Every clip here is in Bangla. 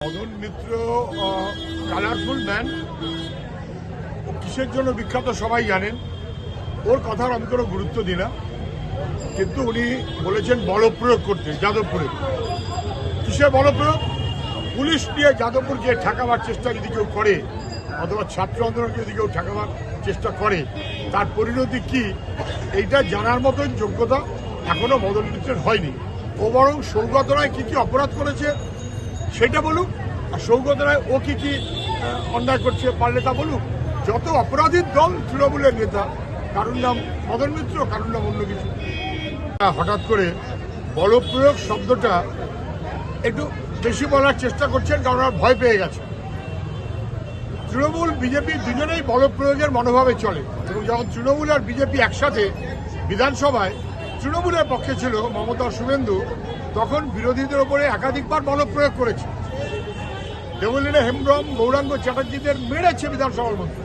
মদন মিত্র কালারফুল ম্যান, কিসের জন্য বিখ্যাত সবাই জানেন। ওর কথার আমি কোনো গুরুত্ব দিই না, কিন্তু উনি বলেছেন বলপ্রয়োগ করতে যাদবপুরে। কিসের বলপ্রয়োগ? পুলিশ নিয়ে যাদবপুরকে ঠেকাবার চেষ্টা যদি কেউ করে, অথবা ছাত্র আন্দোলনকে যদি কেউ ঠেকাবার চেষ্টা করে, তার পরিণতি কি এইটা জানার মতন যোগ্যতা এখনো মদন মিত্রের হয়নি। ও বরং সৌগত রায় কি কি অপরাধ করেছে সেটা বলুক, আর সৌগত রায় ও কি কি অন্যায় করছে পারলে তা বলুক। যত অপরাধীর দল তৃণমূলের নেতা, কারোর নাম মদন মিত্র, কারোর নাম অন্য কিছু। হঠাৎ করে বলপ্রয়োগ শব্দটা একটু বেশি বলার চেষ্টা করছেন, কারণ আর ভয় পেয়ে গেছে। তৃণমূল বিজেপি দুজনেই বলপ্রয়োগের মনোভাবে চলে, এবং যখন তৃণমূল আর বিজেপি একসাথে বিধানসভায় তৃণমূলের পক্ষে ছিল মমতা শুভেন্দু, তখন বিরোধীদের ওপরে একাধিকবার বলপ্রয়োগ করেছে। দেবলীনা হেমব্রম, গৌরাঙ্গ চ্যাটার্জিদের মেরেছে বিধানসভার মধ্যে।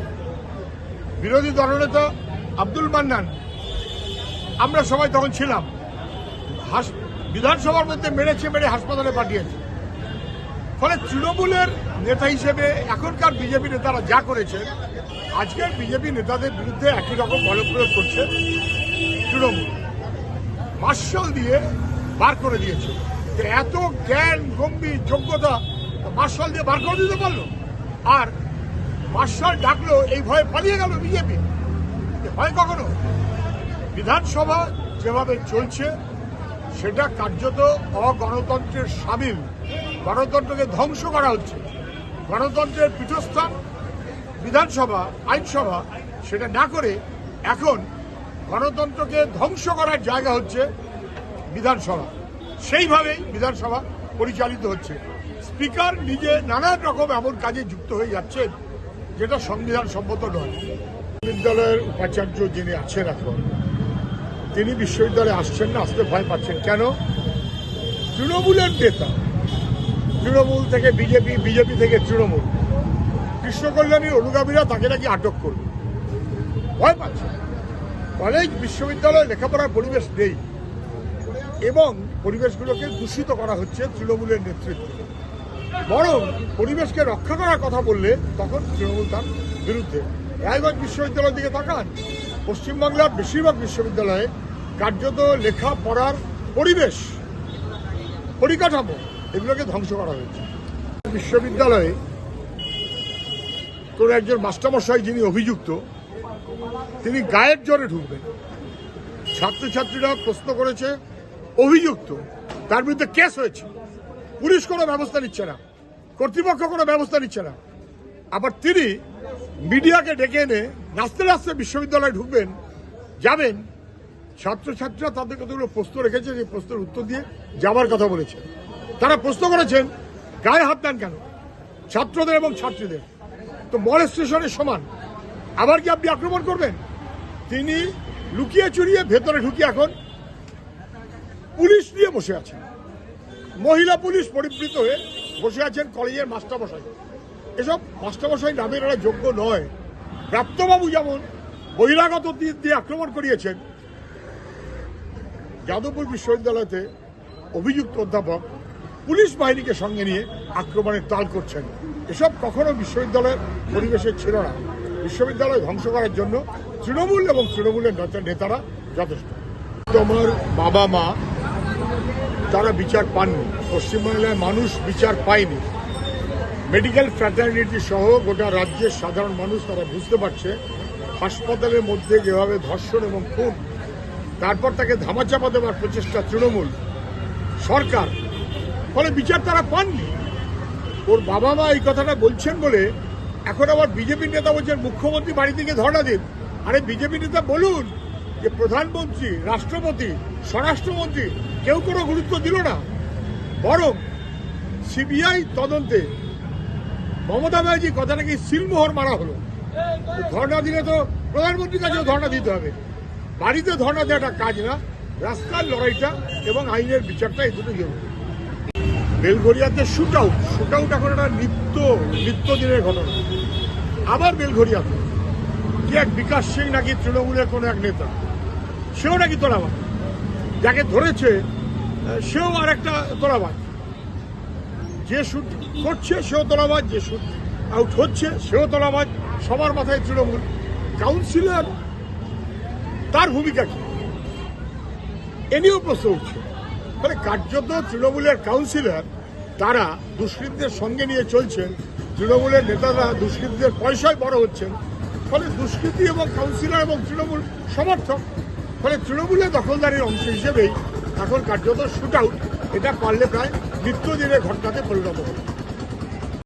বিরোধী দলনেতা আব্দুল মান্নান, আমরা সবাই তখন ছিলাম, বিধানসভার মধ্যে মেরে হাসপাতালে পাঠিয়েছে। ফলে তৃণমূলের নেতা হিসেবে এখনকার বিজেপি নেতারা যা করেছে, আজকের বিজেপি নেতাদের বিরুদ্ধে একই রকম বলপ্রয়োগ করছে তৃণমূল। মার্শাল দিয়ে বার করে দিয়েছে। এত জ্ঞান গম্ভীর যোগ্যতা মার্শাল দিয়ে বার করে দিতে পারলো, আর মার্শাল ডাকলো এই ভয়ে পালিয়ে গেল বিজেপি। হয় কখনো? বিধানসভা যেভাবে চলছে সেটা কার্যত অগণতন্ত্রের শামিল। গণতন্ত্রকে ধ্বংস করা হচ্ছে। গণতন্ত্রের পীঠস্থান বিধানসভা, আইনসভা, সেটা না করে এখন গণতন্ত্রকে ধ্বংস করার জায়গা হচ্ছে বিধানসভা। সেইভাবেই বিধানসভা পরিচালিত হচ্ছে। স্পিকার নিজে নানান রকম এমন কাজে যুক্ত হয়ে যাচ্ছেন যেটা সংবিধান সম্মত নয়। বিশ্ববিদ্যালয়ের উপাচার্য যিনি আছেন এখন, তিনি বিশ্ববিদ্যালয়ে আসছেন না, আসতে ভয় পাচ্ছেন। কেন? তৃণমূলের নেতা, তৃণমূল থেকে বিজেপি, বিজেপি থেকে তৃণমূল, কৃষ্ণ কল্যাণীর অনুগামীরা তাকে নাকি আটক করবে, ভয় পাচ্ছে। কলেজ বিশ্ববিদ্যালয়ে লেখাপড়ার পরিবেশ নেই, এবং পরিবেশগুলোকে দূষিত করা হচ্ছে তৃণমূলের নেতৃত্বে। বরং পরিবেশকে রক্ষা করার কথা বললে তখন তৃণমূল তার বিরুদ্ধে। রায়গঞ্জ বিশ্ববিদ্যালয়ের দিকে তাকান, পশ্চিমবাংলার বেশিরভাগ বিশ্ববিদ্যালয়ে কার্যত লেখাপড়ার পরিবেশ, পরিকাঠামো, এগুলোকে ধ্বংস করা হয়েছে। বিশ্ববিদ্যালয়ে কোন একজন মাস্টারমশাই যিনি অভিযুক্ত, তিনি গায়ের জোরে ঢুকবেন। ছাত্রছাত্রীরা প্রশ্ন করেছে, অভিযুক্ত, তার বিরুদ্ধে কেস হয়েছে, পুলিশ কোনো ব্যবস্থা নিচ্ছে না, কর্তৃপক্ষ কোনো ব্যবস্থা নিচ্ছে না। আবার তিনি মিডিয়াকে ডেকে এনে নাচতে নাচতে বিশ্ববিদ্যালয়ে ঢুকবেন, যাবেন। ছাত্রছাত্রীরা তাদের কতগুলো প্রশ্ন রেখেছে, যে প্রশ্নের উত্তর দিয়ে যাবার কথা বলেছে। তারা প্রশ্ন করেছেন, গায়ে হাত দেন কেন ছাত্রদের এবং ছাত্রীদের? তো মলেস্টেশনের সমান। আবার কি আপনি আক্রমণ করবেন? তিনি লুকিয়ে চুরিয়ে ভেতরে ঢুকিয়ে এখন পুলিশ নিয়ে বসে আছেন। মহিলা পুলিশ পরিবৃত হয়ে বসে আছেন কলেজের মাস্টারমশাই। এসব মাস্টারমশাই নামের এরা যোগ্য নয়। প্রাপ্তবাবু যেমন বহিরাগত দিয়ে আক্রমণ করিয়েছেন, যাদবপুর বিশ্ববিদ্যালয়তে অভিযুক্ত অধ্যাপক পুলিশ বাহিনীকে সঙ্গে নিয়ে আক্রমণের তাল করছেন। এসব কখনো বিশ্ববিদ্যালয়ের পরিবেশে ছিল না। বিশ্ববিদ্যালয় ধ্বংস করার জন্য তৃণমূল এবং তৃণমূলের নেতারা যথেষ্ট। তোমার বাবা মা তারা বিচার পাননি, পশ্চিমবাংলায় মানুষ বিচার পায়নি। মেডিকেল ফ্র্যাটার্নিটি সহ গোটা রাজ্যের সাধারণ মানুষ তারা বুঝতে পারছে, হাসপাতালের মধ্যে যেভাবে ধর্ষণ এবং খুন, তারপর তাকে ধামাচাপা দেওয়ার প্রচেষ্টা তৃণমূল সরকার, ফলে বিচার তারা পাননি। ওর বাবা মা এই কথাটা বলছেন বলে এখন আবার বিজেপির নেতা বলছেন মুখ্যমন্ত্রী বাড়ি থেকে ধর্ণা দিন। আরে বিজেপি নেতা বলুন যে প্রধানমন্ত্রী, রাষ্ট্রপতি, স্বরাষ্ট্রমন্ত্রী কেউ কোনো গুরুত্ব দিল না, বরং সিবিআই তদন্তে মমতা ব্যানার্জি কথাটাকে সিলমোহর মারা হলো। ধর্ণা দিলে তো প্রধানমন্ত্রীর কাছেও ধর্ণা দিতে হবে। বাড়িতে ধর্ণা দেওয়াটা কাজ না, রাস্তার লড়াইটা এবং আইনের বিচারটা এই দুটো জরুরি। বেলঘরিয়াতে শুট আউট এখন একটা নিত্য দিনের ঘটনা। আবার বেলঘরিয়াতে কি এক বিকাশ সিং নাকি তৃণমূলের কোনো এক নেতা, সেও নাকি তোলাবাজ, যাকে ধরেছে সেও আর একটা তোলাবাজ। যে শুট করছে সেও তোলাবাজ, যে আউট হচ্ছে সেও তোলাবাজ, সবার মাথায় তৃণমূল। কাউন্সিলর তার ভূমিকা কি এ নিয়েও প্রশ্ন উঠছে। মানে কার্যত তৃণমূলের কাউন্সিলর তারা দুষ্কৃতীদের সঙ্গে নিয়ে চলছেন, তৃণমূলের নেতারা দুষ্কৃতীদের পয়সায় বড় হচ্ছেন, ফলে দুষ্কৃতী এবং কাউন্সিলর এবং তৃণমূল সমর্থক, ফলে তৃণমূলের দখলদারির অংশ হিসেবেই এখন কার্যত শুট আউট, এটা পারলে প্রায় নিত্যদিনের ঘটনাতে পরিণত হবে।